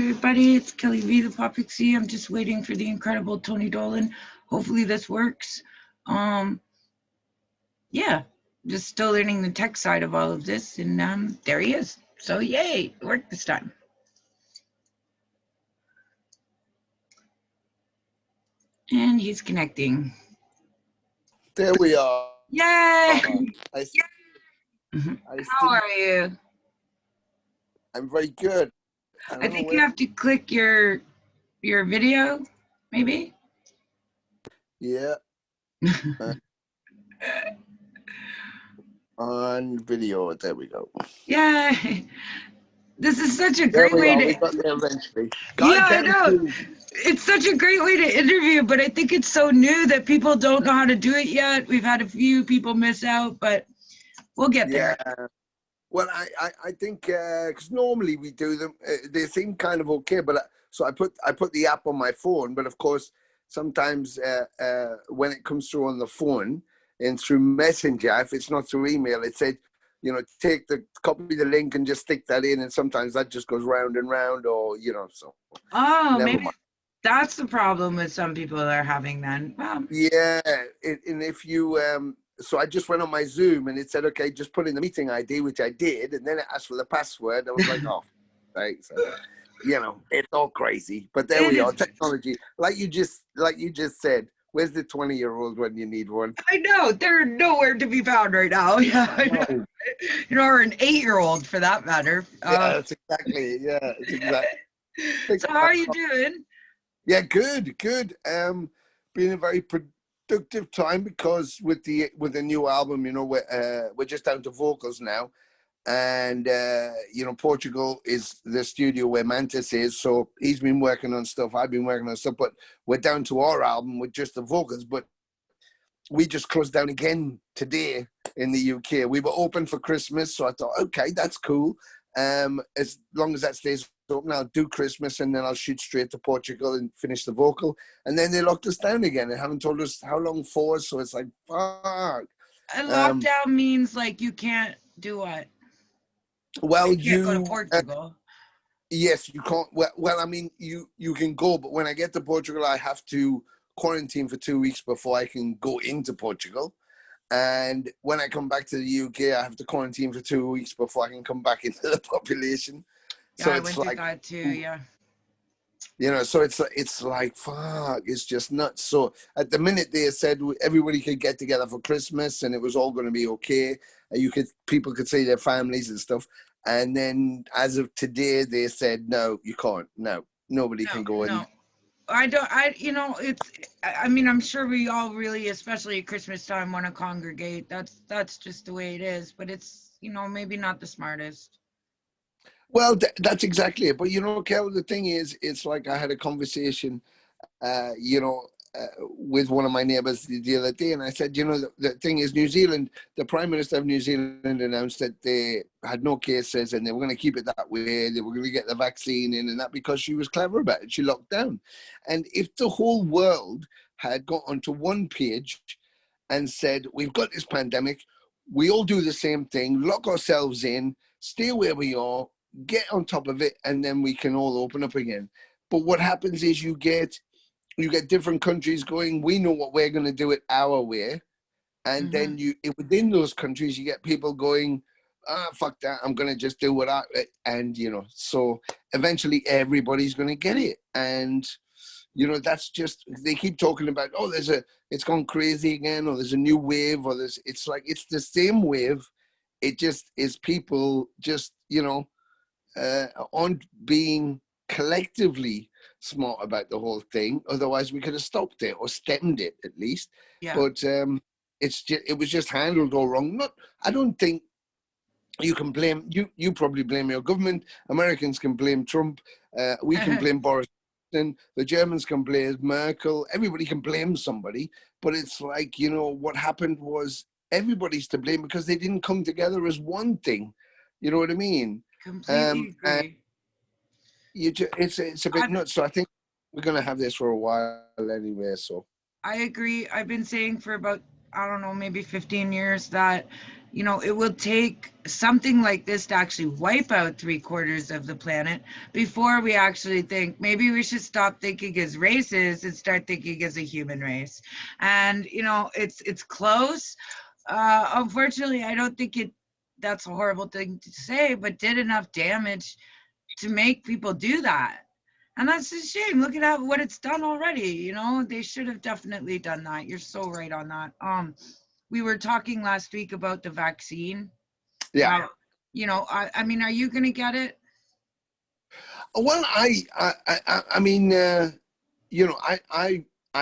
everybody, it's Kelly V, the Pop Pixie. I'm just waiting for the incredible Tony Dolan. Hopefully this works. Yeah, just still learning the tech side of all of this, and there he is. So yay, it worked this time. And he's connecting. There we are. Yay! How are you? I'm very good. I think you have to click your video, maybe? Yeah. On video, there we go. Yeah. This is such a great way to... We got there eventually. Yeah, I know. It's such a great way to interview, but I think it's so new that people don't know how to do it yet. We've had a few people miss out, but we'll get there. Yeah. Well, I think because normally we do them, they seem kind of okay. But so I put the app on my phone, but of course sometimes when it comes through on the phone and through Messenger, if it's not through email, it said, you know, copy the link and just stick that in, and sometimes that just goes round and round, or you know, so. Oh, maybe that's the problem with some people that are having then. Yeah, and if you so I just went on my Zoom and it said, okay, just put in the meeting ID, which I did, and then it asked for the password. I was like, oh, right. So, you know, it's all crazy, but there we are. Technology, like you just said. Where's the 20-year-old when you need one? I know they're nowhere to be found right now. Yeah, you know, or an 8-year-old for that matter. Yeah, that's exactly. Yeah, it's exactly. So how are you doing? Yeah, good. Been a very productive time because with the new album, you know, we're just down to vocals now, and you know, Portugal is the studio where Mantis is, so he's been working on stuff, I've been working on stuff, but we're down to our album with just the vocals. But we just closed down again today in the UK. We were open for Christmas, so I thought, okay, that's cool. As long as that stays open, I'll do Christmas and then I'll shoot straight to Portugal and finish the vocal. And then they locked us down again and haven't told us how long for, so it's like, fuck. A lockdown means like you can't do what? Well, you can't go to Portugal. Yes, you can't. Well, I mean, you can go, but when I get to Portugal, I have to quarantine for 2 weeks before I can go into Portugal. And when I come back to the UK, I have to quarantine for 2 weeks before I can come back into the population. Yeah, so I it's went like through that too. Yeah. You know, so it's like fuck. It's just nuts. So at the minute they said everybody could get together for Christmas and it was all going to be okay. People could see their families and stuff. And then as of today, they said no, you can't. No, nobody can go in. No. You know, I mean, I'm sure we all really, especially at Christmas time, want to congregate. That's just the way it is. But it's, you know, maybe not the smartest. Well, that's exactly it. But, you know, Kel, the thing is, it's like I had a conversation, you know, with one of my neighbors the other day. And I said, you know, the thing is, New Zealand, the Prime Minister of New Zealand announced that they had no cases and they were going to keep it that way. They were going to get the vaccine in and that because she was clever about it. She locked down. And if the whole world had got onto one page and said, we've got this pandemic, we all do the same thing, lock ourselves in, stay where we are, get on top of it, and then we can all open up again. But what happens is you get different countries going, we know what we're going to do it our way. And then within those countries, you get people going, fuck that, I'm going to just do what and, you know, so eventually everybody's going to get it. And, you know, that's just, they keep talking about, oh, it's gone crazy again, or there's a new wave, or it's like, it's the same wave. It just is people just, you know, aren't being collectively smart about the whole thing. Otherwise, we could have stopped it or stemmed it at least. Yeah. But it was just handled all wrong. I don't think you can blame you. Probably blame your government. Americans can blame Trump. We can blame Boris Johnson. The Germans can blame Merkel. Everybody can blame somebody. But it's like, you know, what happened was everybody's to blame because they didn't come together as one thing. You know what I mean? Completely agree. It's a bit nuts. So I think we're going to have this for a while anyway. So I agree. I've been saying for about, I don't know, maybe 15 years that, it will take something like this to actually wipe out 3/4 of the planet before we actually think maybe we should stop thinking as races and start thinking as a human race. And, it's close. Unfortunately, I don't think that's a horrible thing to say, but did enough damage to make people do that. And that's a shame. Look at what it's done already. They should have definitely done that. You're so right on that. We were talking last week about the vaccine. Yeah. How, I mean, are you gonna get it? Well, I mean, I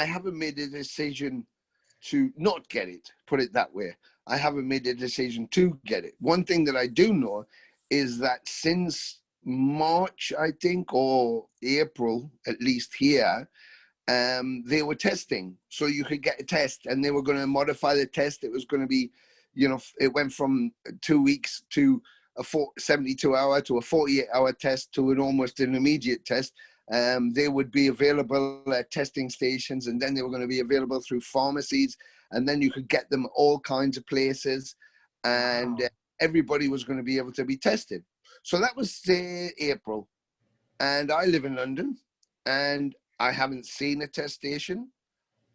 haven't made a decision to not get it. Put it that way. I haven't made a decision to get it. One thing that I do know is that since March, I think, or April, at least here, they were testing. So you could get a test and they were going to modify the test. It was going to be, it went from 2 weeks to a 72-hour to a 48-hour test to an almost an immediate test. They would be available at testing stations, and then they were going to be available through pharmacies, and then you could get them all kinds of places, and Wow. everybody was going to be able to be tested. So that was April, and I live in London, and I haven't seen a test station.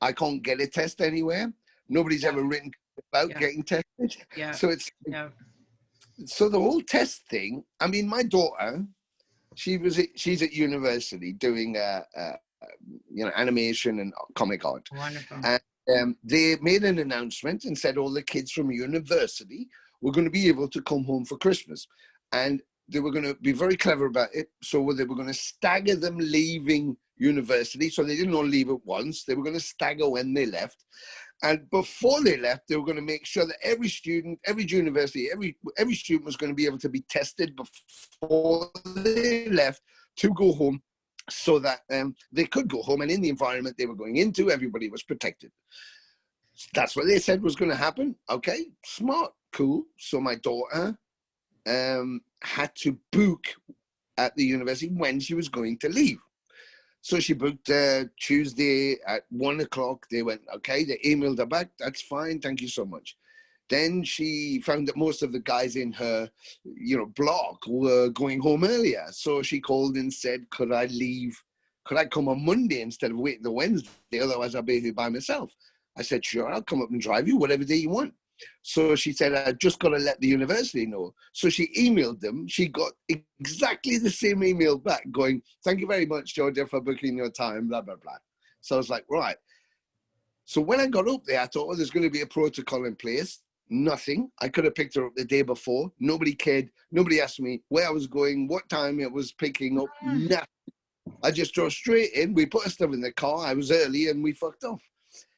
I can't get a test anywhere. Nobody's ever written about getting tested. Yeah. So it's Yeah. so the whole test thing. I mean, my daughter, she's at university doing animation and comic art. Wonderful. And they made an announcement and said all the kids from university were going to be able to come home for Christmas, and they were going to be very clever about it. So they were going to stagger them leaving university, so they didn't all leave at once. They were going to stagger when they left. And before they left, they were going to make sure that every student, every university, every student was going to be able to be tested before they left to go home, so that they could go home, and in the environment they were going into, everybody was protected. That's what they said was going to happen. Okay, smart, cool. So my daughter had to book at the university when she was going to leave. So she booked Tuesday at 1 o'clock. They went, okay, they emailed her back. That's fine. Thank you so much. Then she found that most of the guys in her, block were going home earlier. So she called and said, could I leave? Could I come on Monday instead of waiting the Wednesday? Otherwise I'll be here by myself. I said, sure, I'll come up and drive you whatever day you want. So she said, I just got to let the university know. So she emailed them. She got exactly the same email back going, thank you very much, Georgia, for booking your time, blah, blah, blah. So I was like, right. So when I got up there, I thought, there's going to be a protocol in place. Nothing. I could have picked her up the day before. Nobody cared. Nobody asked me where I was going, what time it was picking up. Nothing. I just drove straight in. We put her stuff in the car. I was early and we fucked off.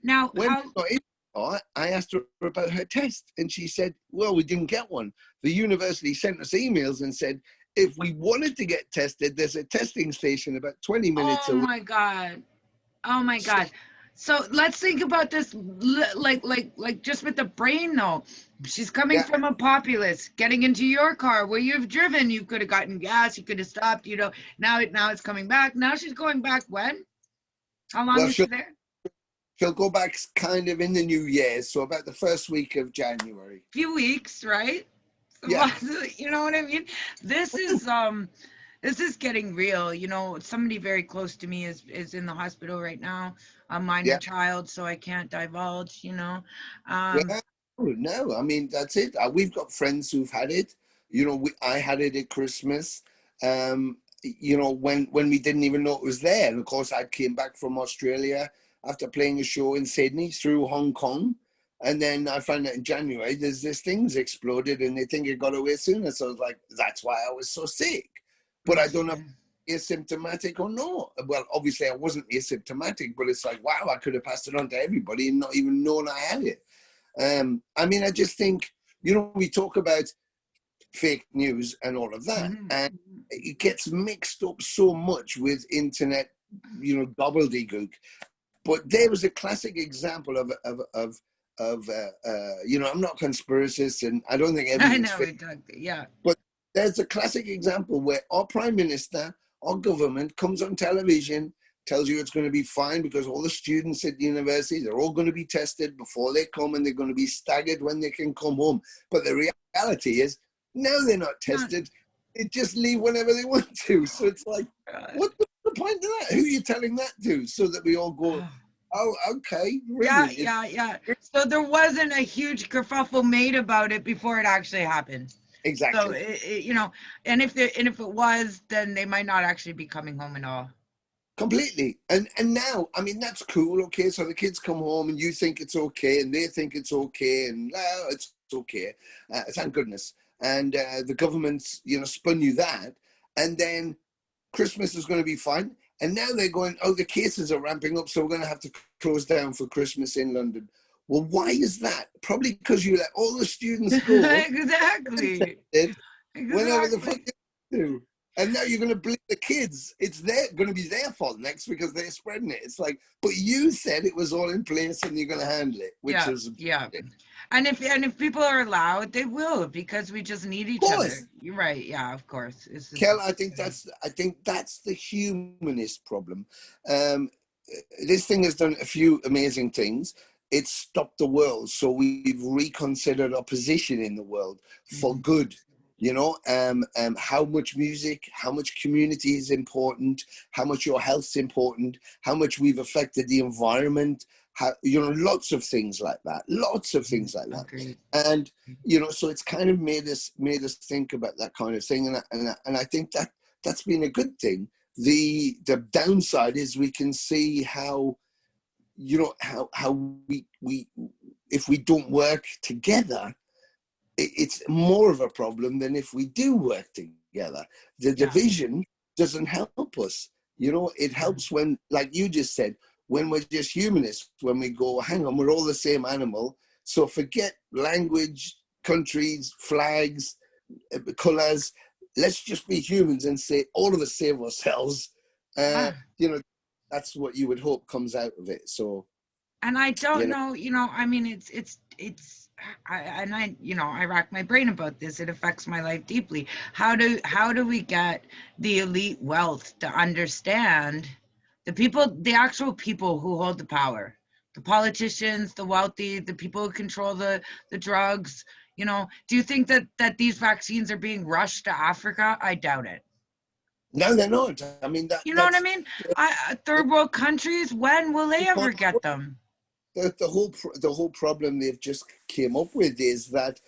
Now, when I got in, I asked her about her test, and she said, well, we didn't get one. The university sent us emails and said, if we wanted to get tested, there's a testing station about 20 minutes away. Oh my God. Oh my God. So let's think about this like just with the brain though. She's coming from a populace, getting into your car where you've driven. You could have gotten gas, you could have stopped, now it's coming back. Now she's going back when? How long is she there? She'll go back kind of in the new year, so about the first week of January. Few weeks, right? Yeah. You know what I mean? This is getting real. Somebody very close to me is in the hospital right now, a minor child, so I can't divulge, No, I mean, that's it. We've got friends who've had it. I had it at Christmas, when we didn't even know it was there. And of course, I came back from Australia after playing a show in Sydney through Hong Kong. And then I found out in January, this thing's exploded and they think it got away sooner. So I was like, that's why I was so sick. But I don't know if asymptomatic or not. Well, obviously I wasn't asymptomatic, but it's like, wow, I could have passed it on to everybody and not even known I had it. I mean, I just think, we talk about fake news and all of that, and it gets mixed up so much with internet, gobbledygook. But there was a classic example of I'm not a conspiracist, and I don't think everything's fake. Yeah. But there's a classic example where our prime minister, our government comes on television, tells you it's going to be fine because all the students at the university, they're all going to be tested before they come, and they're going to be staggered when they can come home. But the reality is, now they're not tested. They just leave whenever they want to. So it's like, what's the point of that? Who are you telling that to? So that we all go, oh, okay, brilliant. Yeah. So there wasn't a huge kerfuffle made about it before it actually happened. Exactly. So you know, and if it was, then they might not actually be coming home at all. Completely. And now, I mean, that's cool. Okay, so the kids come home and you think it's okay, and they think it's okay, and it's okay. Thank goodness. And the government's, spun you that, and then Christmas is going to be fine. And now they're going, oh, the cases are ramping up, so we're going to have to close down for Christmas in London. Well, why is that? Probably because you let all the students go. Exactly. Whenever the fuck they do. And now you're going to blame the kids. It's going to be their fault next because they're spreading it. It's like, but you said it was all in place and you're going to handle it, which is And if people are allowed, they will, because we just need each other. You're right. Yeah, of course. Kel, I think that's the humanist problem. This thing has done a few amazing things. It's stopped the world, so we've reconsidered our position in the world for good. How much music, how much community is important, how much your health's important, how much we've affected the environment, lots of things like that. Agreed. And so it's kind of made us think about that kind of thing, and I think that's been a good thing. The downside is we can see how we if we don't work together, it's more of a problem than if we do work together. The division doesn't help us. It helps when, like you just said, when we're just humanists, when we go, hang on, we're all the same animal. So forget language, countries, flags, colors. Let's just be humans and say, all of us save ourselves. That's what you would hope comes out of it. So, and I don't know, I mean, I rack my brain about this. It affects my life deeply. How do we get the elite wealth to understand the actual people who hold the power, the politicians, the wealthy, the people who control the drugs? Do you think that these vaccines are being rushed to Africa? I doubt it. No, they're not. I mean, what I mean? Third world countries, when will they ever get them? The whole problem they've just came up with is that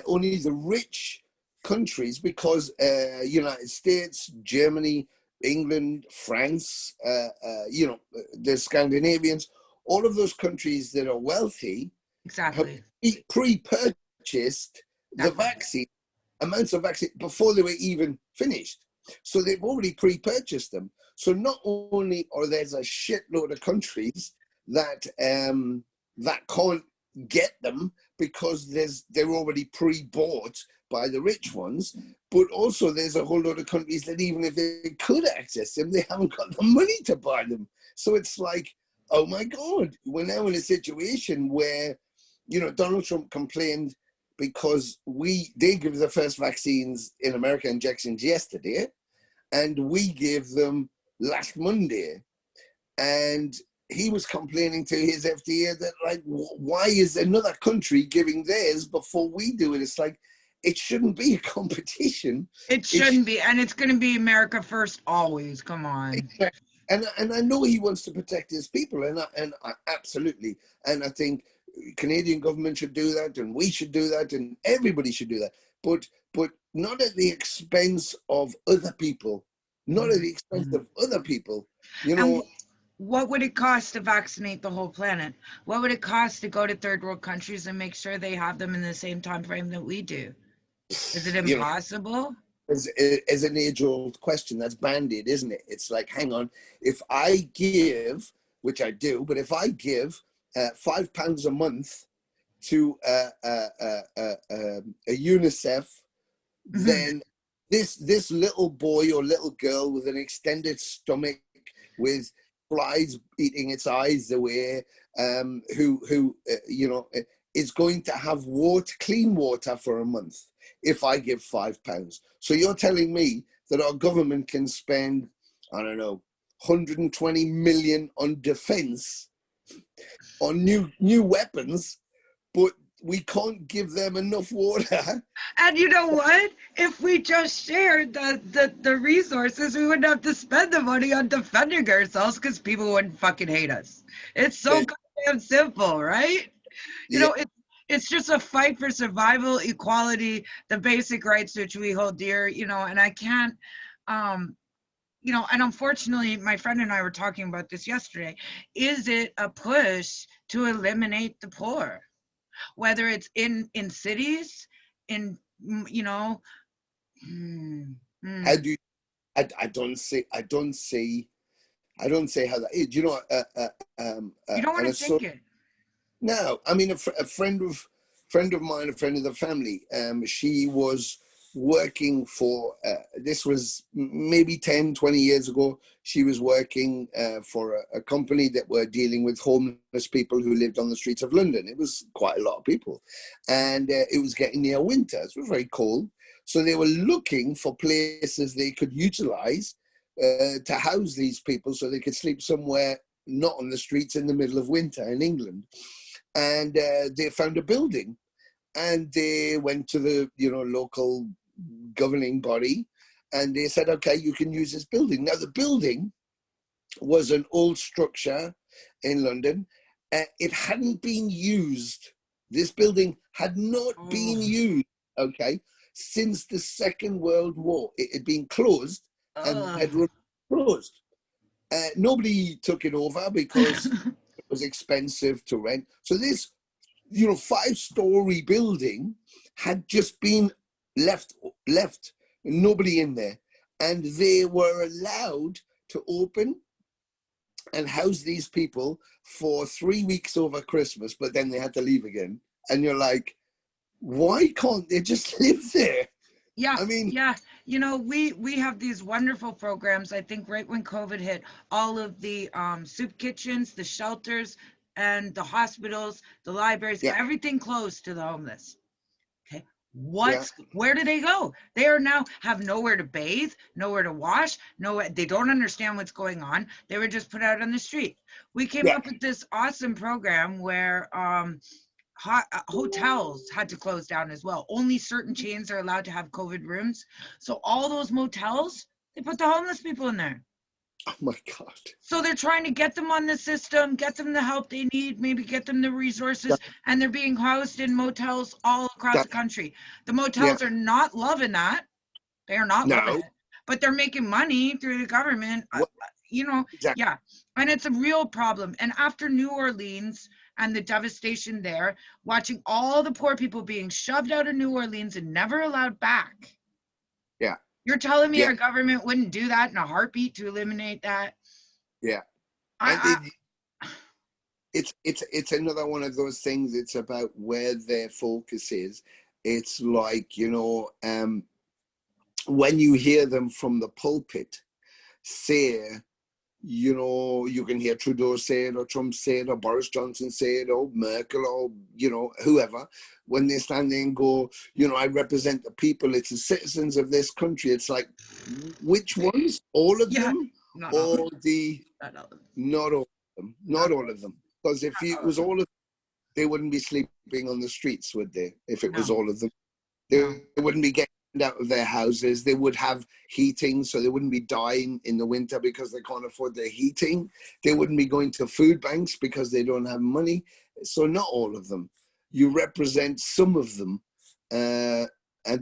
only the rich countries, because United States, Germany, England, France, the Scandinavians, all of those countries that are wealthy, exactly, have pre-purchased the vaccine, amounts of vaccine before they were even finished. So they've already pre-purchased them. So not only are there's a shitload of countries that can't get them because they're already pre-bought by the rich ones, but also there's a whole lot of countries that even if they could access them, they haven't got the money to buy them. So it's like, oh my God, we're now in a situation where, Donald Trump complained because they give the first vaccines in America injections yesterday, and we gave them last Monday. And he was complaining to his FDA that, like, why is another country giving theirs before we do it? It's like, it shouldn't be a competition. It shouldn't be. And it's going to be America first always. Come on. Exactly. And I know he wants to protect his people, and I absolutely. And I think Canadian government should do that, and we should do that, and everybody should do that. But not at the expense of other people. Not at the expense of other people. And what would it cost to vaccinate the whole planet? What would it cost to go to third world countries and make sure they have them in the same time frame that we do? Is it impossible? As an age-old question, that's Band-Aid, isn't it? It's like, hang on, if I give, which I do, but if I give £5 a month to a UNICEF, then this little boy or little girl with an extended stomach, with flies eating its eyes away, who is going to have clean water for a month if I give £5. So you're telling me that our government can spend, I don't know, 120 million on defense, on new weapons, but we can't give them enough water. And you know what? If we just shared the resources, we wouldn't have to spend the money on defending ourselves because people wouldn't fucking hate us. It's so goddamn simple, right? You Yeah. know, it's just a fight for survival, equality, the basic rights which we hold dear, you know, and I can't you know, and unfortunately, my friend and I were talking about this yesterday. Is it a push to eliminate the poor? Whether it's in cities, in you know, mm, How mm, do you, I don't say how that is. You know, you don't want and to it's so think it. no. I mean, a friend of mine, a friend of the family. She was working for. This was maybe 10, 20 years ago. She was working for a company that were dealing with homeless people who lived on the streets of London. It was quite a lot of people, and it was getting near winter. It was very cold, so they were looking for places they could utilize to house these people so they could sleep somewhere not on the streets in the middle of winter in England. And they found a building, and they went to the local governing body, and they said, okay, you can use this building. Now the building was an old structure in London. It hadn't been used. This building had not been Oh, used, okay, since the Second World War. It had been closed and ugh. had closed. Nobody took it over because it was expensive to rent. So this, 5-story building had just been left, nobody in there, and they were allowed to open and house these people for 3 weeks over Christmas, but then they had to leave again. And you're like, why can't they just live there? Yeah, I mean, yeah. You know, we have these wonderful programs. I think right when COVID hit, all of the soup kitchens, the shelters, and the hospitals, the libraries, yeah, everything closed to the homeless. Okay. yeah, Where do they go? They are now have nowhere to bathe, nowhere to wash, nowhere. They don't understand what's going on. They were just put out on the street. We came yeah, up with this awesome program where hotels had to close down as well. Only certain chains are allowed to have COVID rooms. So all those motels, they put the homeless people in there. oh my God. So they're trying to get them on the system, get them the help they need, maybe get them the resources, That, and they're being housed in motels all across the that, country. The yeah, motels are not loving that. They are not loving no, it, but they're making money through the government. what, You know, exactly, yeah, and it's a real problem. And after New Orleans and the devastation there, watching all the poor people being shoved out of New Orleans and never allowed back. yeah, You're telling me yeah, our government wouldn't do that in a heartbeat to eliminate that? yeah. And I it's another one of those things. It's about where their focus is. It's like, when you hear them from the pulpit say, you can hear Trudeau say it, or Trump say it, or Boris Johnson say it, or Merkel, or whoever, when they stand there and go, I represent the people, it's the citizens of this country. It's like, which ones? All of yeah, them? not all of Or them. the Not all of them. not all of them, Not not all of them, because if it all of was them. all of, they wouldn't be sleeping on the streets, would they? If it was No, all of them, no. they wouldn't be getting out of their houses. They would have heating, so they wouldn't be dying in the winter because they can't afford their heating. They wouldn't be going to food banks because they don't have money. So not all of them. You represent some of them, and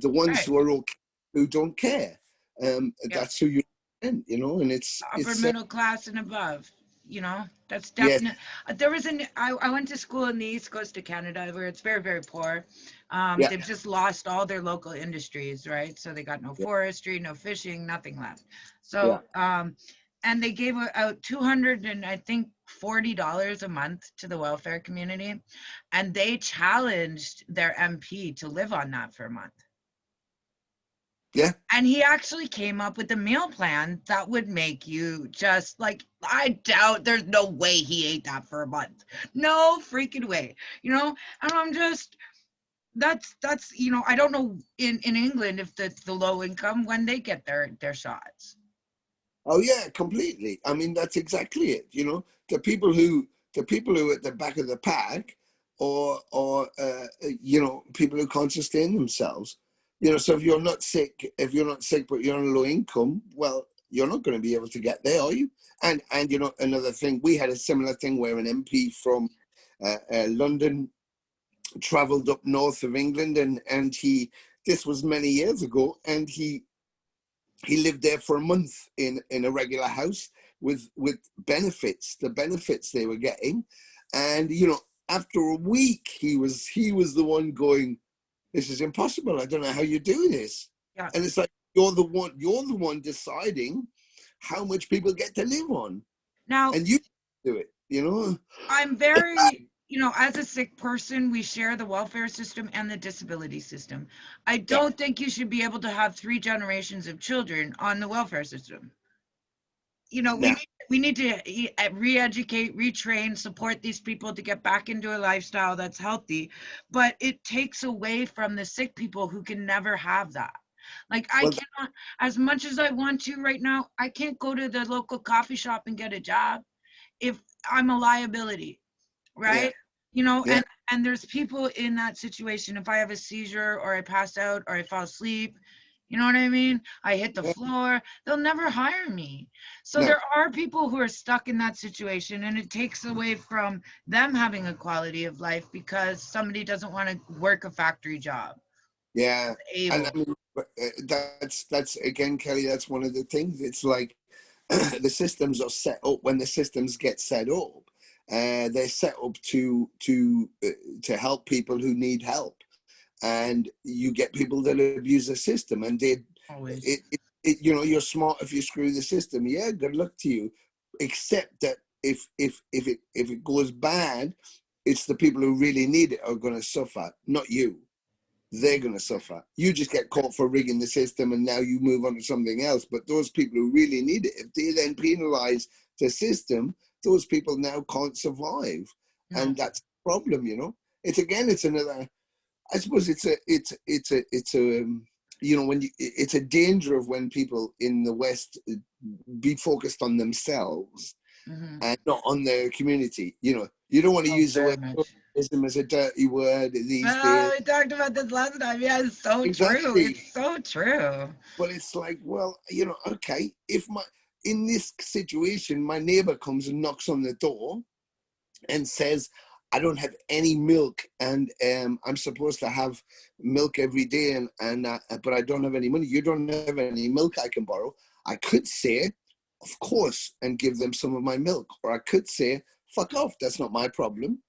the ones Right. who are okay, who don't care. Yeah. That's who you represent, and Upper it's middle class and above. You know, that's yes, definite. There was I went to school in the east coast of Canada where it's very, very poor. yeah, They've just lost all their local industries, right? So they got no yeah, forestry, no fishing, nothing left. yeah. So, and they gave out 200 and I think $40 a month to the welfare community. And they challenged their MP to live on that for a month. Yeah, And he actually came up with a meal plan that would make you just like, I doubt there's no way he ate that for a month. No freaking way. And I'm just, that's, I don't know in England if the low income when they get their shots. Oh yeah, completely. I mean, that's exactly it. You know, the people who are at the back of the pack, you know, people who can't sustain themselves. You know, so if you're not sick, but you're on low income, well, you're not going to be able to get there, are you? And you know, another thing, we had a similar thing where an MP from London travelled up north of England, and he this was many years ago, and he lived there for a month in a regular house with benefits, the benefits they were getting. And you know, after a week, he was the one going, this is impossible, I don't know how you do this. Yeah. And it's like, you're the one deciding how much people get to live on, Now, and you do it, you know. I'm very, as a sick person, we share the welfare system and the disability system. I Yeah, don't think you should be able to have three generations of children on the welfare system. We now, need to re-educate, retrain, support these people to get back into a lifestyle that's healthy, but it takes away from the sick people who can never have that. Like, I well, cannot, as much as I want to right now, I can't go to the local coffee shop and get a job if I'm a liability, yeah, right? yeah, And there's people in that situation. If I have a seizure or I pass out or I fall asleep, you know what I mean? I hit the yeah. floor, they'll never hire me. So No, there are people who are stuck in that situation, and it takes away from them having a quality of life because somebody doesn't want to work a factory job. yeah. And Able. I mean, that's again, Kelly, that's one of the things. It's like, the systems are set up. When the systems get set up, they're set up to help people who need help, and you get people that abuse the system, and Always. you know, you're smart if you screw the system. Yeah, good luck to you. Except that if it goes bad, it's the people who really need it are going to suffer, not you. They're going to suffer. You just get caught for rigging the system, and now you move on to something else. But those people who really need it, if they then penalize the system, those people now can't survive, and No. that's a problem. You know, it's another. I suppose it's a you know, it's a danger of when people in the West be focused on themselves Hmm. and not on their community. You know, you don't want to Oh, use the very word much. socialism as a dirty word these Oh, days. we talked about this last time. Yeah, it's so true. Exactly. It's so true. But it's like, well, you know, okay, if my in this situation, my neighbor comes and knocks on the door and says, I don't have any milk, and I'm supposed to have milk every day, and but I don't have any money. You don't have any milk I can borrow. I could say, of course, and give them some of my milk, or I could say, fuck off. That's not my problem.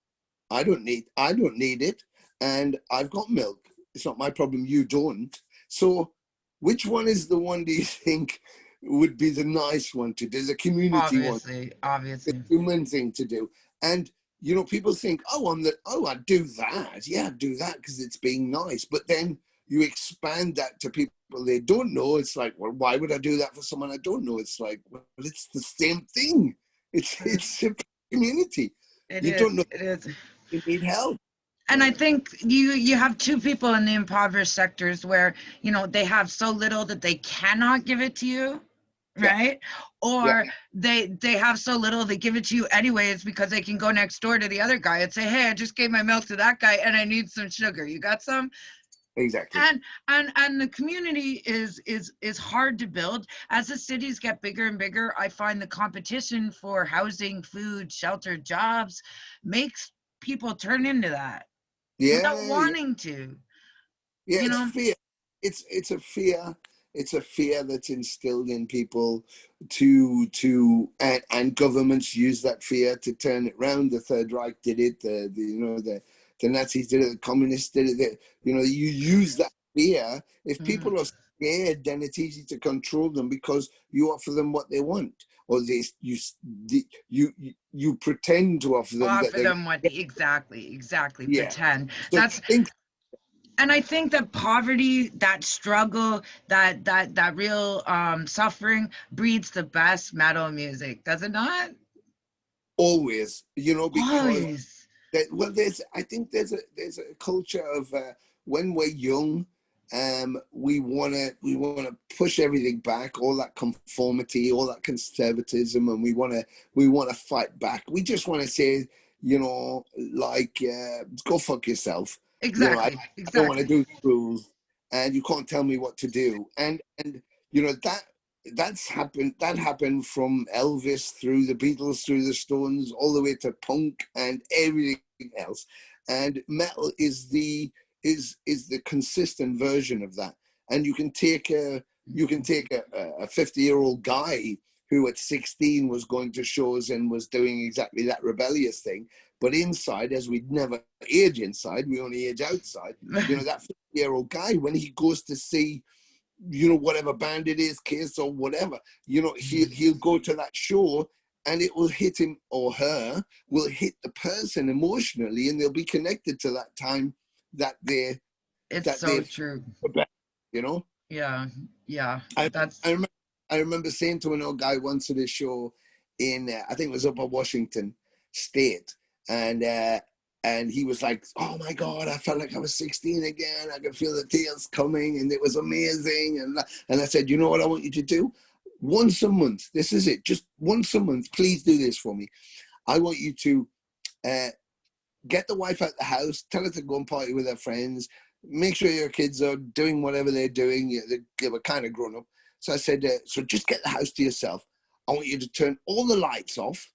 I don't need it, and I've got milk. It's not my problem. You don't. So, which one is the one do you think would be the nice one to do, the community one, Obviously, the obviously. human thing to do? And you know, people think, I'd do that. Yeah, I'd do that because it's being nice. But then you expand that to people they don't know. It's like, well, why would I do that for someone I don't know? It's like, well, it's the same thing. It's a community. It You is. don't know It is. you need help. And I think you have two people in the impoverished sectors where, they have so little that they cannot give it to you, Yeah, right? yeah, Or they have so little they give it to you anyways because they can go next door to the other guy and say, "Hey, I just gave my milk to that guy and I need some sugar. You got some?" exactly. And the community is hard to build. As the cities get bigger and bigger, I find the competition for housing, food, shelter, jobs makes people turn into that without Yeah, yeah, wanting to, yeah. you It's know? fear. It's a fear. It's a fear that's instilled in people and governments use that fear to turn it round. The Third Reich did it. The Nazis did it. The communists did it. You use that fear. If Mhm. people are scared, then it's easy to control them because you offer them what they want, or you pretend to offer them that Offer they're. them what they exactly Yeah. pretend. So think. And I think that poverty, that struggle, that real suffering breeds the best metal music, does it not? Always, because Always. I think there's a culture of when we're young, We want to push everything back, all that conformity, all that conservatism, and we want to fight back. We just want to say, like, go fuck yourself. Exactly. I don't want to Exactly. do rules, and you can't tell me what to do. And that happened from Elvis through the Beatles, through the Stones, all the way to punk and everything else. And metal is the consistent version of that. And you can take a 50-year-old guy who at 16 was going to shows and was doing exactly that rebellious thing, but inside, as we'd never age inside, we only age outside. That 50-year-old guy, when he goes to see, whatever band it is, Kiss or whatever, he'll go to that show, and it will hit him, or her will hit the person emotionally, and they'll be connected to that time that they It's that so they've true. you know. Yeah. Yeah. I I That's remember, I remember saying to an old guy once at a show in I think it was up at Washington State, and he was like, "Oh my God, I felt like I was 16 again. I could feel the tears coming, and it was amazing." And I said, "You know what I want you to do? Once a month. This is it. Just once a month. Please do this for me. I want you to uh, get the wife out the house, tell her to go and party with her friends, make sure your kids are doing whatever they're doing. They were kind of grown up." So I said, so just get the house to yourself. I want you to turn all the lights off.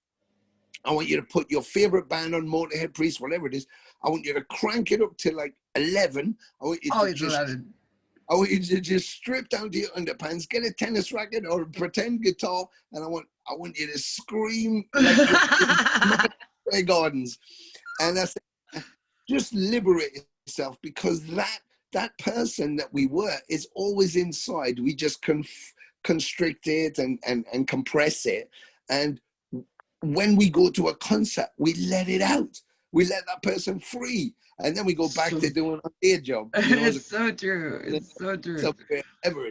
I want you to put your favorite band on, Motorhead, Priest, whatever it is. I want you to crank it up to like 11. I want you to always just 11. I want you to just strip down to your underpants, get a tennis racket or a pretend guitar, and I want you to scream like you're in Madison Gardens. And I said, just liberate yourself, because that person that we were is always inside. We just constrict it and compress it. And when we go to a concert, we let it out. We let that person free. And then we go back So to doing our day job, as it's so true. It's so true. wherever.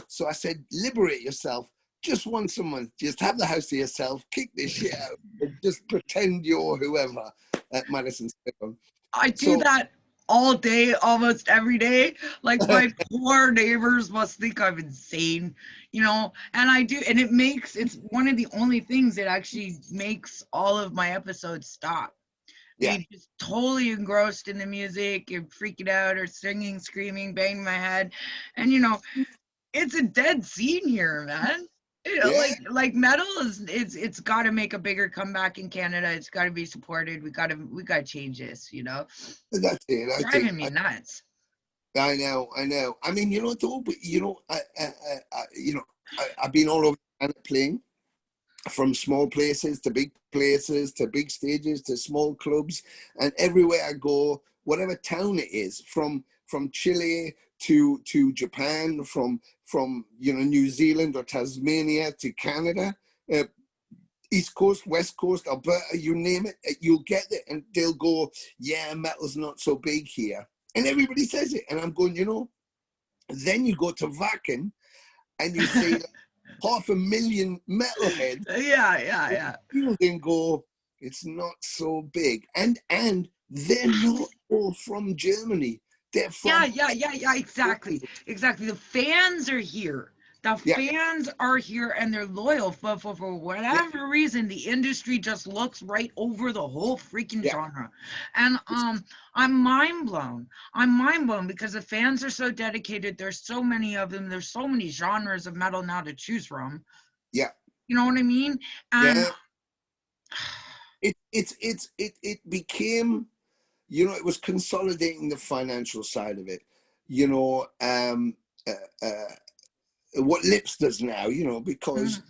So I said, liberate yourself just once a month. Just have the house to yourself, kick this shit out, and just pretend you're whoever at Madison Square Garden. I do So that all day, almost every day. Like my poor neighbors must think I'm insane, and I do. And it's one of the only things that actually makes all of my episodes stop. yeah, Be just totally engrossed in the music and freaking out or singing, screaming, banging my head. And it's a dead scene here, man. yeah, Like metal it's got to make a bigger comeback in Canada. It's got to be supported. We got to change this. that's it. It's driving me nuts. I know, I know. I mean, though, but I've been all over the planet playing, from small places to big places to big stages to small clubs, and everywhere I go, whatever town it is, from Chile to Japan, from New Zealand or Tasmania to Canada, uh, East Coast, West Coast, Alberta, you name it, you'll get it, and they'll go, "Yeah, metal's not so big here," and everybody says it, and I'm going, Then you go to Wacken, and you see like 500,000 metalheads, Yeah, yeah, yeah. you can go, it's not so big. And they're not all from Germany. They're Yeah, from, yeah, yeah, yeah, exactly. Exactly. The fans are here. The yeah, fans are here and they're loyal. But for yeah, whatever reason, the industry just looks right over the whole freaking yeah. genre. And I'm mind blown. I'm mind blown because the fans are so dedicated. There's so many of them. There's so many genres of metal now to choose from. Yeah, You know what I mean? And yeah. It became, it was consolidating the financial side of it. You know, uh, uh, what Lips does now, because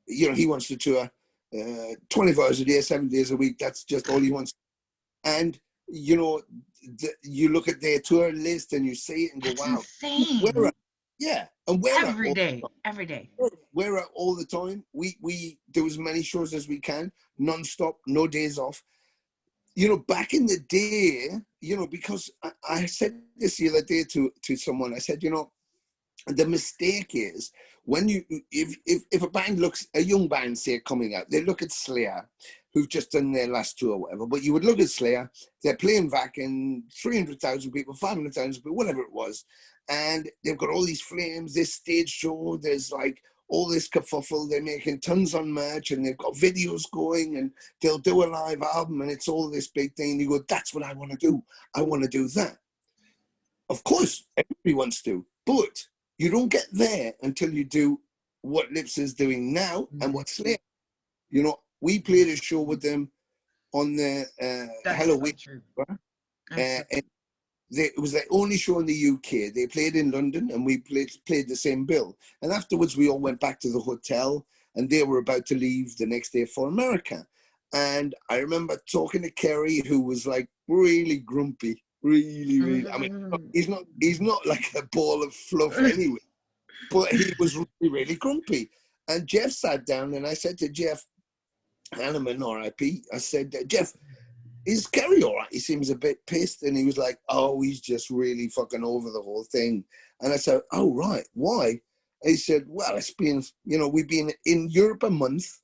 he wants to tour 24 hours a day, 7 days a week. That's just all he wants. And you look at their tour list and you see it and go, it's "Wow, insane. we're at, yeah." And we're at Every day. Every day. we're at all the time. We do as many shows as we can, non-stop, no days off. Back in the day, because I said this the other day to someone. I said, the mistake is when if a young band, say, coming out, they look at Slayer, who've just done their last tour or whatever, but you would look at Slayer, they're playing back in 300,000 people, 500,000 people, whatever it was, and they've got all these flames, this stage show, there's like all this kerfuffle, they're making tons on merch, and they've got videos going, and they'll do a live album, and it's all this big thing. And you go, that's what I want to do. I want to do that. Of course, everybody wants to, but you don't get there until you do what Lips is doing now and what Slayer. You know, we played a show with them on the Halloween. So And it was their only show in the UK. They played in London, and we played the same bill. And afterwards, we all went back to the hotel, and they were about to leave the next day for America. And I remember talking to Kerry, who was like really grumpy, really. I mean, he's not like a ball of fluff anyway, but he was really grumpy. And Jeff sat down, and I said to Jeff Hanneman, R.I.P., I said, Jeff, is Kerry all right? He seems a bit pissed. And he was like, oh, he's just really fucking over the whole thing. And I said, oh, right. Why? And he said, well, it's been, you know, we've been in Europe a month.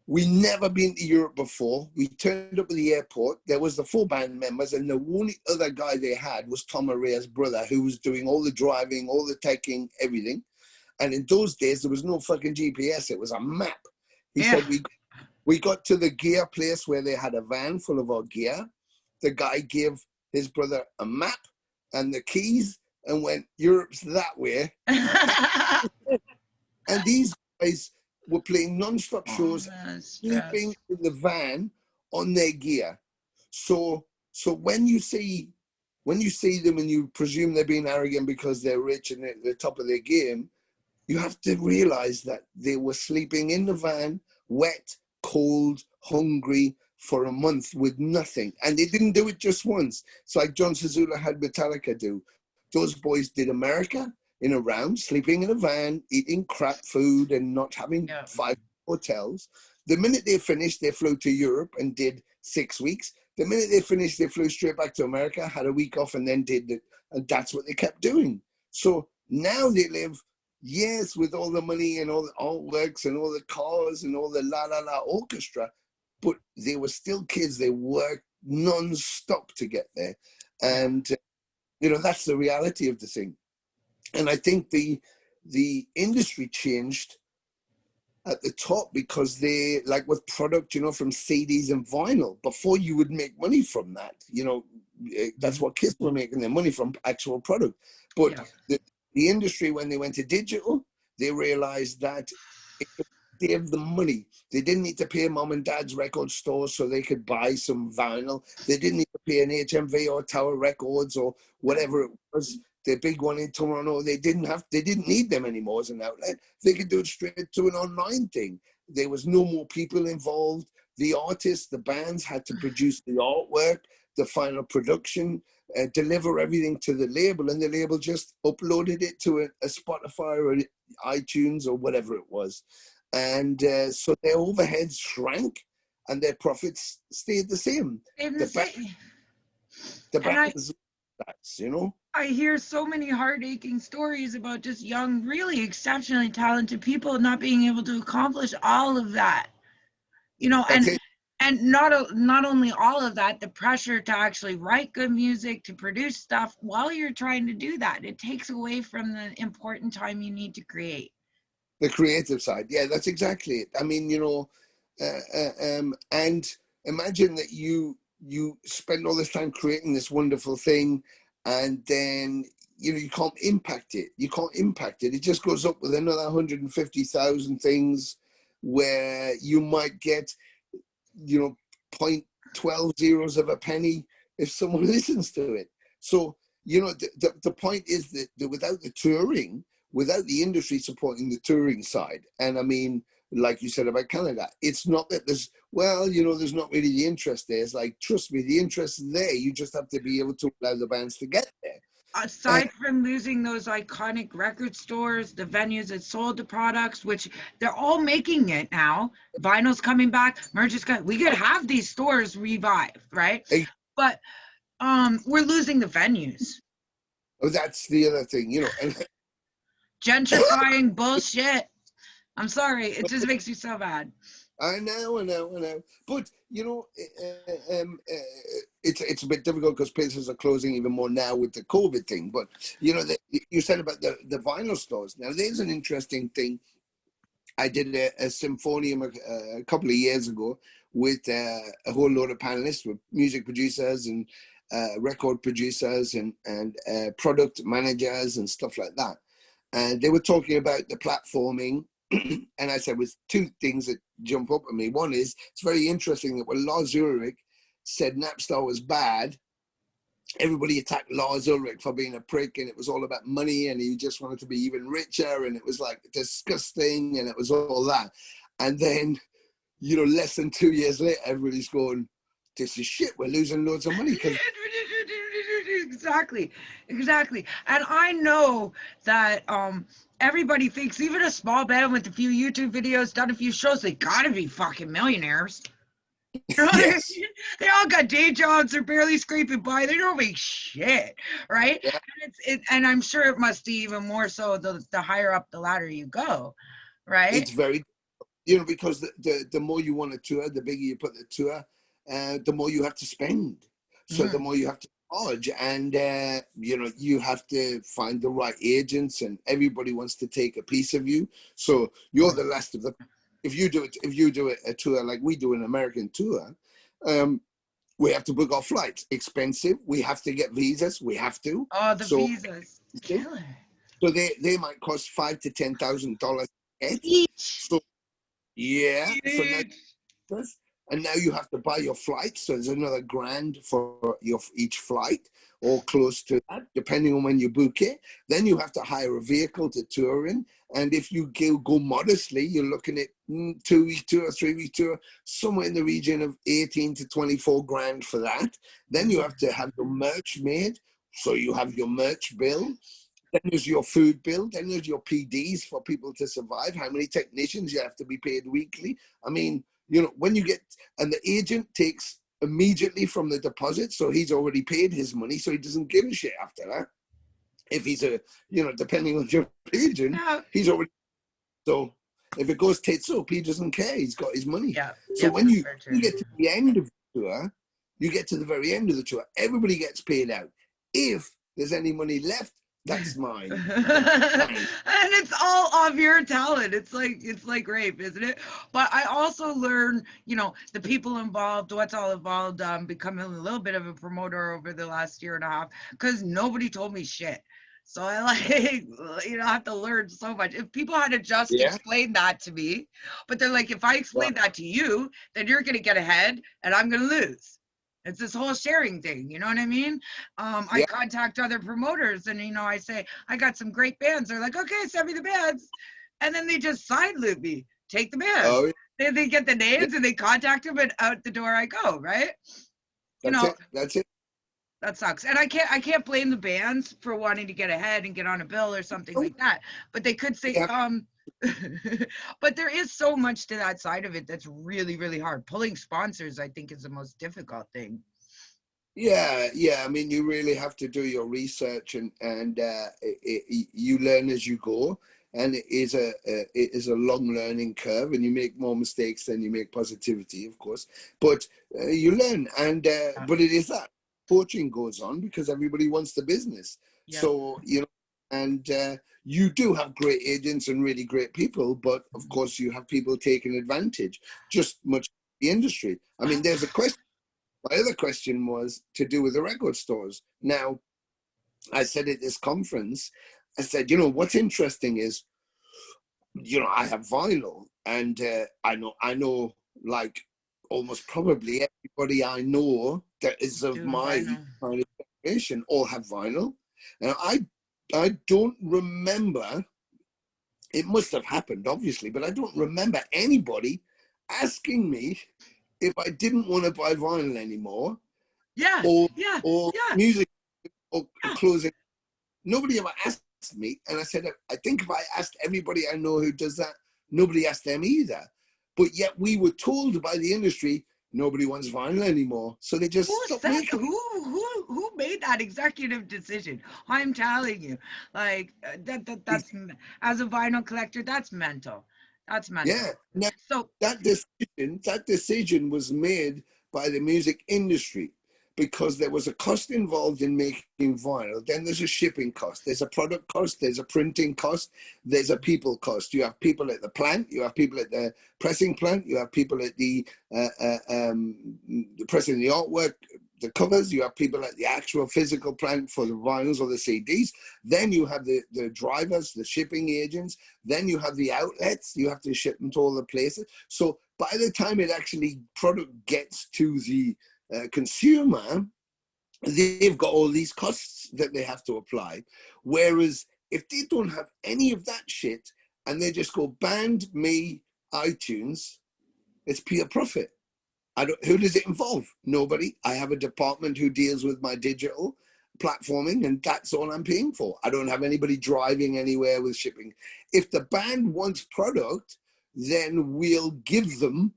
We never been to Europe before. We turned up at the airport. There was the 4 band members, and the only other guy they had was Tom Aray's brother, who was doing all the driving, all the teching, everything. And in those days, there was no fucking GPS. It was a map. He said, we got to the gear place where they had a van full of our gear. The guy gave his brother a map and the keys and went, Europe's that way. And these guys were playing non-stop shows, sleeping in the van on their gear. So when you see them and you presume they're being arrogant because they're rich and they're at the top of their game, you have to realize that they were sleeping in the van, wet, cold, hungry for a month with nothing. And they didn't do it just once. It's like John Zazula had Metallica do. Those boys did America in a round, sleeping in a van, eating crap food and not having 5 hotels. The minute they finished, they flew to Europe and did 6 weeks. The minute they finished, they flew straight back to America, had a week off, and then did it. And that's what they kept doing. So now they live years with all the money and all the artworks and all the cars and all the la la la orchestra, but they were still kids. They worked non-stop to get there. And, you know, that's the reality of the thing. And I think the industry changed at the top because they, like with product, you know, from CDs and vinyl, before you would make money from that, you know, that's what Kiss were making their money from, actual product. But the industry, when they went to digital, they realized that it could save them money. They didn't need to pay mom and dad's record stores so they could buy some vinyl. They didn't need to pay an HMV or Tower Records or whatever it was, the big one in Toronto. They didn't need them anymore as an outlet. They could do it straight to an online thing. There was no more people involved. The artists, the bands had to produce the artwork, the final production, deliver everything to the label, and the label just uploaded it to a Spotify or an iTunes or whatever it was. And so their overheads shrank and their profits stayed the same. The bands, you know? I hear so many heart-aching stories about just young, really exceptionally talented people not being able to accomplish all of that. You know, and not only all of that, the pressure to actually write good music, to produce stuff while you're trying to do that. It takes away from the important time you need to create. The creative side. Yeah, that's exactly it. I mean, you know, and imagine that you spend all this time creating this wonderful thing, and then, you know, you can't impact it. It just goes up with another 150,000 things where you might get, you know, 0.12 zeros of a penny if someone listens to it. So, you know, the point is that without the touring, without the industry supporting the touring side, and I mean, like you said about Canada, it's not that there's not really the interest there. It's like, trust me, the interest is there. You just have to be able to allow the bands to get there. Aside from losing those iconic record stores, the venues that sold the products, which they're all making it now. Vinyl's coming back, merch is coming. We could have these stores revive, right? But we're losing the venues. Oh, that's the other thing, you know. Gentrifying bullshit. I'm sorry. It just makes me so bad. I know, I know, I know. But you know, it's a bit difficult because places are closing even more now with the COVID thing. But you know, you said about the vinyl stores. Now, there's an interesting thing. I did a symphonium a couple of years ago with a whole load of panelists, with music producers and record producers and product managers and stuff like that. And they were talking about the platforming. And I said, with two things that jump up at me. One is, it's very interesting that when Lars Ulrich said Napstar was bad, everybody attacked Lars Ulrich for being a prick, and it was all about money, and he just wanted to be even richer, and it was like disgusting, and it was all that. And then, you know, less than 2 years later, everybody's going, this is shit, we're losing loads of money because Exactly, exactly. And I know that everybody thinks even a small band with a few YouTube videos, done a few shows, they gotta be fucking millionaires. You know what I yes, mean? They all got day jobs. They're barely scraping by. They don't make shit, right? yeah, And I'm sure it must be even more so the higher up the ladder you go, right? it's very, you know, because the more you want to tour, the bigger you put the tour, the more you have to spend. So the Mhm. more you have to charge, and you know, you have to find the right agents, and everybody wants to take a piece of you. So you're the last of the. If you do a tour like we do an American tour, um, we have to book our flights. Expensive. We have to get visas. We have to. Oh, the So visas, killer. so they might cost $5,000 to $10,000 get. Each, So yeah. So now each. and now you have to buy your flight, so there's another grand for your each flight or close to that, depending on when you book it. Then you have to hire a vehicle to tour in, and if you go modestly, you're looking at 2 week tour, 3 week tour, somewhere in the region of 18 to 24 grand for that. Then you have to have your merch made, so you have your merch bill. Then there's your food bill. Then there's your PDs for people to survive. How many technicians you have to be paid weekly? I mean, you know, when you get, and the agent takes immediately from the deposit, so he's already paid his money, so he doesn't give a shit after that. If he's a, you know, depending on your agent, Yeah, he's already, so if it goes tits up, he doesn't care. He's got his money. yeah, So yep, when that's you, very true. you get to the end of the tour, you get to the very end of the tour, everybody gets paid out. If there's any money left, that's mine. That's And mine. it's all of your talent. It's like rape, isn't it? But I also learn, the people involved, what's all involved, becoming a little bit of a promoter over the last year and a half because nobody told me shit. So I have to learn so much. If people had to just Yeah. explain that to me, but they're like, if I Well, explain that to you, then you're gonna get ahead and I'm gonna lose. It's this whole sharing thing, you know what I mean? I yeah. contact other promoters and I say I got some great bands. They're like, okay, send me the bands, and then they just side loop me. Take the bands. Oh, They get the yeah. names and they contact them, and out the door I go. Right? You That's know it. That's it. that sucks, and I can't blame the bands for wanting to get ahead and get on a bill or something Oh, like that. But they could say, yeah. but there is so much to that side of it that's really, really hard. Pulling sponsors, I think, is the most difficult thing. Yeah, yeah. I mean, you really have to do your research, and you learn as you go, and it is a long learning curve, and you make more mistakes than you make positivity, of course. But you learn, and Yeah. but it is that poaching goes on because everybody wants the business. Yep. So you know, and you do have great agents and really great people, but of Mhm. course you have people taking advantage. Just much the industry. I mean, there's a question. My other question was to do with the record stores. Now, I said at this conference, I said, you know, what's interesting is, you know, I have vinyl, and I know, like almost probably everybody I know that is of Doing my vinyl. kind of generation all have vinyl. Now, I don't remember. It must have happened, obviously, but I don't remember anybody asking me if I didn't want to buy vinyl anymore, Yeah. or Yeah. or Yeah. music, or Yeah. closing. Nobody ever asked me, and I said, I think if I asked everybody I know who does that, nobody asked them either. But yet we were told by the industry nobody wants vinyl anymore, so they just Who stopped said making it. who made that executive decision? I'm telling you, like as a vinyl collector, that's mental. That's mental. Yeah. Now, So that decision was made by the music industry because there was a cost involved in making vinyl. Then there's a shipping cost, there's a product cost, there's a printing cost, there's a people cost. You have people at the plant, you have people at the pressing plant, you have people at the pressing the artwork, the covers, you have people at the actual physical plant for the vinyls or the CDs. Then you have the drivers, the shipping agents. Then you have the outlets. You have to ship them to all the places. So by the time it actually product gets to the consumer, they've got all these costs that they have to apply. Whereas if they don't have any of that shit and they just go band me iTunes, it's pure profit. Who does it involve? Nobody. I have a department who deals with my digital platforming, and that's all I'm paying for. I don't have anybody driving anywhere with shipping. If the band wants product, then we'll give them,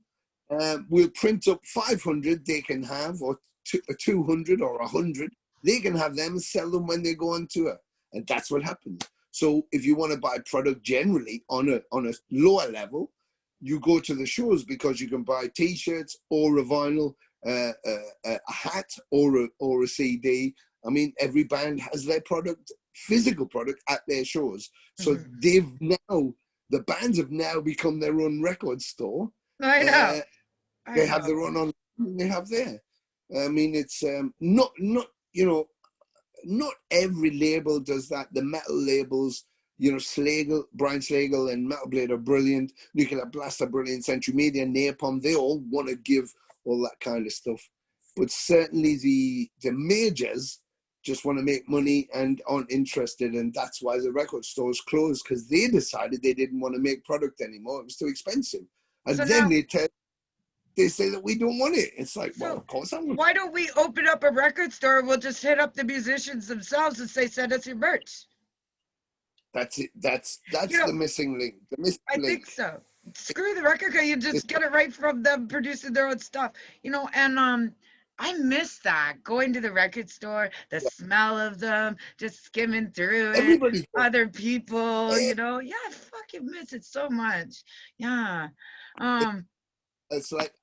we'll print up 500 they can have, or 200 or 100. They can have them and sell them when they go on tour. And that's what happens. So if you want to buy product generally on a lower level, you go to the shows because you can buy T-shirts or a vinyl, a hat or a CD. I mean, every band has their product, physical product, at their shows. So the bands have now become their own record store. I know. They have their own online. They have there. I mean, it's not not every label does that. The metal labels. Brian Slagle and Metal Blade are brilliant. Nuclear Blast are brilliant. Century Media, Napalm, they all want to give all that kind of stuff. But certainly the majors just want to make money and aren't interested. And that's why the record stores closed, because they decided they didn't want to make product anymore. It was too expensive. And so then they say that we don't want it. It's like, well, of course I'm. Why don't we open up a record store and we'll just hit up the musicians themselves and say, send us your merch? That's it. That's the missing link. I think so. Screw the record company. You just get it right from them producing their own stuff. And I miss that, going to the record store, the smell of them, just skimming through it. Other people, yeah, I fucking miss it so much. Yeah. It's like,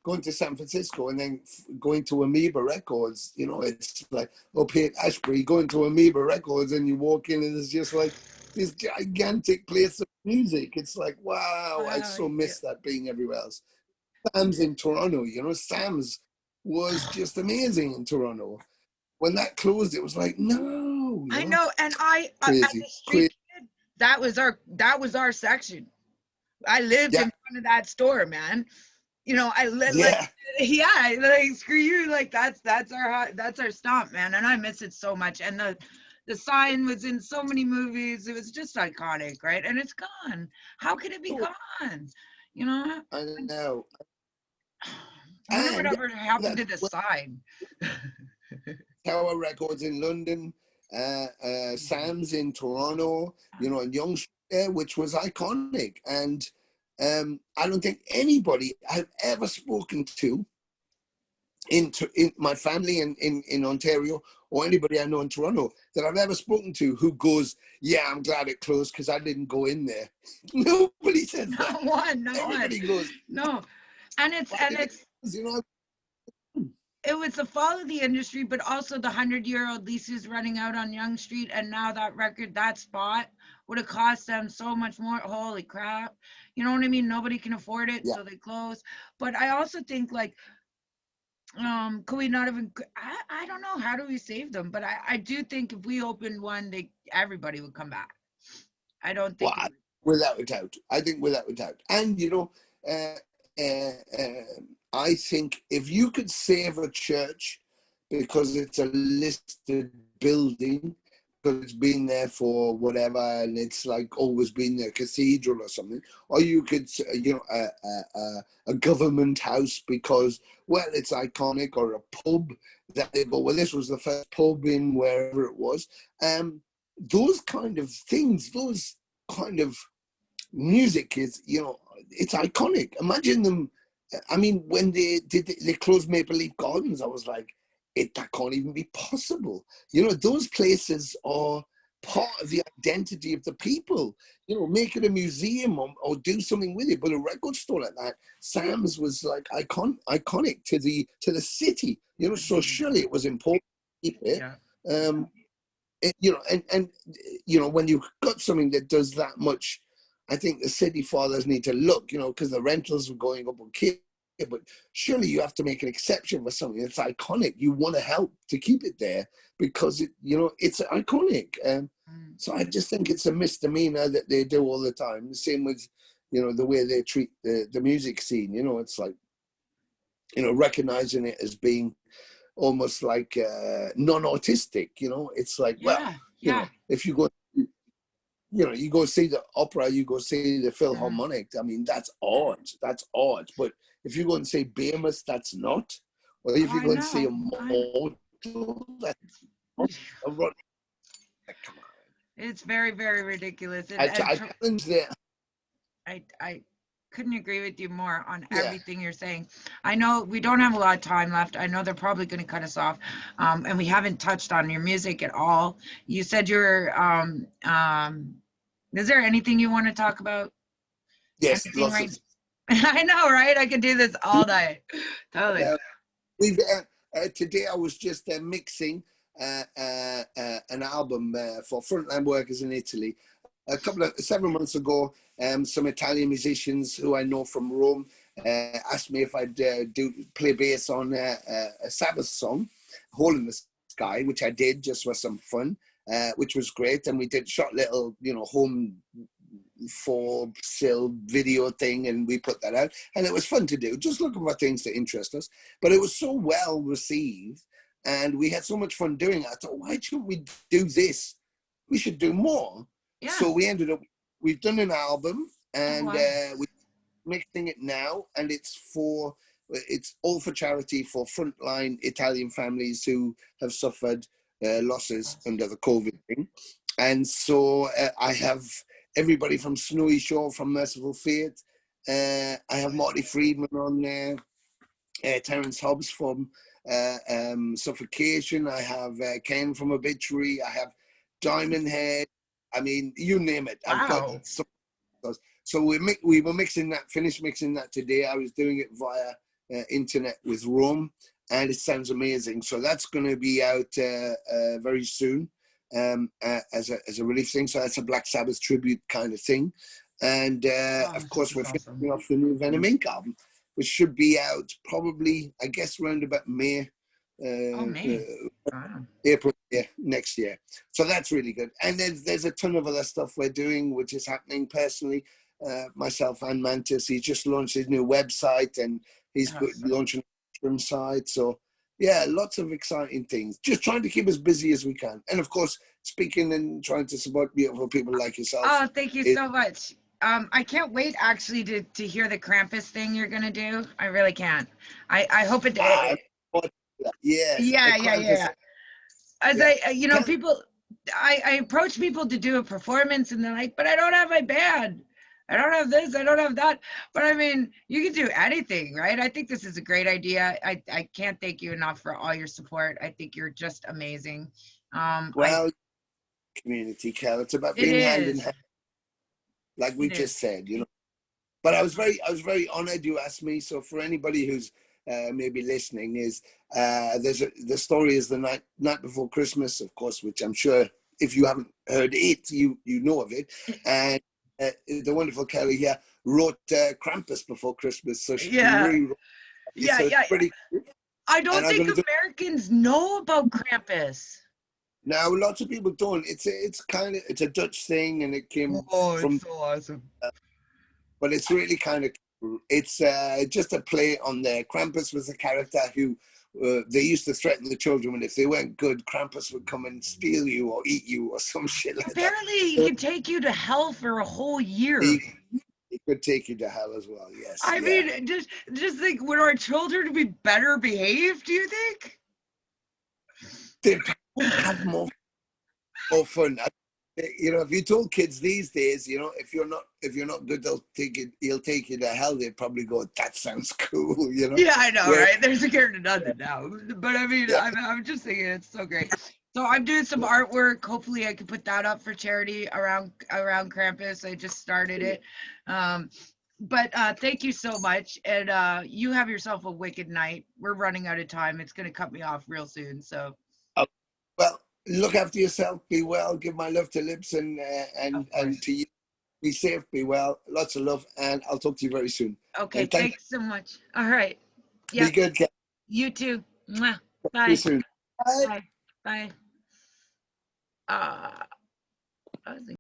going to San Francisco and then going to Amoeba Records, it's like up here at Ashbury, going to Amoeba Records and you walk in and it's just like this gigantic place of music. It's like, wow, I so miss that being everywhere else. Sam's in Toronto, Sam's was just amazing in Toronto. When that closed, it was like, no. I know, and crazy. Kid, that was our section. I lived in front of that store, man. I like screw you, like that's our stomp, man, and I miss it so much. And the sign was in so many movies. It was just iconic, right? And it's gone. How could it be gone? I know. I wonder whatever happened to the sign. Tower Records in London, Sam's in Toronto, and Young Street, which was iconic. And I don't think anybody I've ever spoken to in my family in Ontario, or anybody I know in Toronto that I've ever spoken to who goes, yeah, I'm glad it closed because I didn't go in there. Nobody says that. Everybody goes, no. And it's it was the fall of the industry, but also the 100-year-old leases running out on Yonge Street, and now that spot would have cost them so much more. Holy crap. You know what I mean? Nobody can afford it, so they close. But I also think, like, could we not even, I don't know, how do we save them? But I do think if we opened one, everybody would come back. I don't think. Well, without a doubt. I think without a doubt. And, I think if you could save a church because it's a listed building, because it's been there for whatever, and it's like always been a cathedral or something, or you could, a government house because, well, it's iconic, or a pub that they go, well, this was the first pub in wherever it was. Those kind of things, those kind of music is, it's iconic. Imagine them. I mean, when they closed Maple Leaf Gardens, I was like, that can't even be possible. Those places are part of the identity of the people. You know, make it a museum or do something with it. But a record store like that, Sam's was like iconic to the city. You know, so surely it was important to keep it. Yeah. You know, and you know, when you've got something that does that much, I think the city fathers need to look. You know, because the rentals were going up okay, but surely you have to make an exception for something that's iconic. You want to help to keep it there because it, you know, it's iconic. So I just think it's a misdemeanor that they do all the time. The same with, you know, the way they treat the music scene. You know, it's like, you know, recognizing it as being almost like non-autistic. You know, it's like, well, you know, if you go, you know, you go see the opera, you go see the Philharmonic. I mean, that's art. That's art. But if you go and say Behemoth, that's not. Or if you go and see a Mortal, that's not. Come on. It's very, very ridiculous. I challenge that. I couldn't agree with you more on everything you're saying. I know we don't have a lot of time left. I know they're probably going to cut us off, and we haven't touched on your music at all. You said you're. Is there anything you want to talk about? Yes, anything right? I know, right? I could do this all night. Totally. We've today I was just mixing an album for frontline workers in Italy. Several months ago, some Italian musicians who I know from Rome asked me if I'd play bass on a Sabbath song, "Hole in the Sky," which I did just for some fun, which was great. And we did shot little, you know, home for sale video thing, and we put that out, and it was fun to do, just looking for things to interest us. But it was so well received, and we had so much fun doing it. I thought, why shouldn't we do this? We should do more. So we ended up, we've done an album, and we're mixing it now, and it's all for charity for frontline Italian families who have suffered losses under the COVID thing. And so I have everybody from Snowy Shore, from Merciful Fate. I have Marty Friedman on there, Terence Hobbs from Suffocation. I have Ken from Obituary. I have Diamond Head. I mean, you name it. I've got some. So we were mixing that, finished mixing that today. I was doing it via internet with Rome, and it sounds amazing. So that's going to be out very soon. As a release thing, so that's a Black Sabbath tribute kind of thing, and of course we're finishing off the new Venom Inc. album, which should be out probably, I guess, around about May, April, next year. So that's really good. And there's a ton of other stuff we're doing, which is happening personally. Myself and Mantis, he just launched his new website, and he's launching a site. So yeah, lots of exciting things. Just trying to keep as busy as we can. And of course, speaking and trying to support beautiful people like yourself. Oh, thank you so much. I can't wait actually to hear the Krampus thing you're going to do. I really can't. I hope it. Yes. Yeah. As you know, people, I approach people to do a performance, and they're like, but I don't have my band. I don't have this, I don't have that. But I mean, you can do anything, right? I think this is a great idea. I can't thank you enough for all your support. I think you're just amazing. Well, community, Cal, it's about being hand in hand, like we just said, you know. But I was very honored you asked me. So for anybody who's maybe listening, is the story is the night before Christmas, of course, which I'm sure if you haven't heard it, you know of it. And the wonderful Kelly here wrote Krampus before Christmas, so she rewrote it. Pretty cool. I don't think Americans know about Krampus. Now, lots of people don't. It's a Dutch thing, and it came from. It's so awesome. But it's really kind of cool. It's just a play on there. Krampus was a character who they used to threaten the children, and if they weren't good, Krampus would come and steal you or eat you or some shit like Apparently, he could take you to hell for a whole year. He could take you to hell as well, yes. I mean, just think, would our children be better behaved, do you think? They have more fun. You know, if you told kids these days, you know, if you're not good, he'll take you to hell. They'd probably go, that sounds cool, you know. Yeah, I know, right? They're scared to nothing now. But I mean, I'm just thinking it's so great. So I'm doing some Yeah. artwork. Hopefully I can put that up for charity around Krampus. I just started it. Um, but thank you so much. And you have yourself a wicked night. We're running out of time. It's gonna cut me off real soon. So Uh, Well, look after yourself. Be well. Give my love to Lips of and course. to you. Be safe. Be well. Lots of love, and I'll talk to you very soon. Okay, And thank you. thanks so much. All right. Be Yep. good. Kat. You too. Mwah. See you Bye. soon. Bye. Bye. Bye. Uh, I was